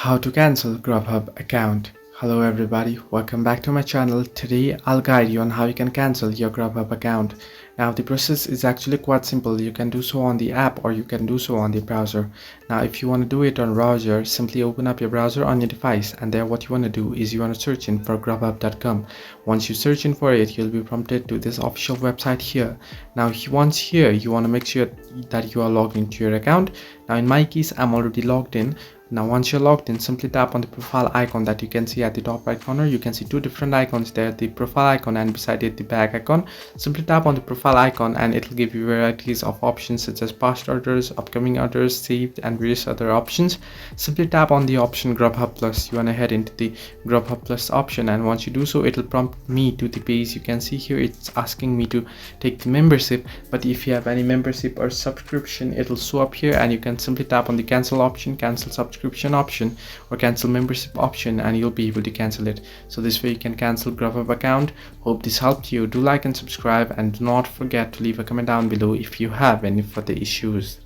How to cancel Grubhub account. Hello everybody, welcome back to my channel. Today I'll guide you on how you can cancel your Grubhub account. Now the process is actually quite simple. You can do so on the app or you can do so on the browser. Now if you want to do it on browser, simply open up your browser on your device, and there what you want to do is you want to search in for grubhub.com. Once you search in for it, you'll be prompted to this official website here. Now once here, you want to make sure that you are logged into your account. Now in my case, I'm already logged in. Now once you're logged in, simply tap on the profile icon that you can see at the top right corner. You can see two different icons there, the profile icon and beside it the back icon. Simply tap on the profile icon and it'll give you varieties of options such as past orders, upcoming orders, saved, and various other options. Simply tap on the option Grubhub Plus. You want to head into the Grubhub Plus option, and once you do so, it'll prompt me to the page. You can see here it's asking me to take the membership, but if you have any membership or subscription, it'll show up here, and you can simply tap on the cancel option, cancel subscription option, or cancel membership option, and you'll be able to cancel it. So this way you can cancel Grubhub account. Hope this helped you. Do like and subscribe, and do not forget to leave a comment down below if you have any further issues.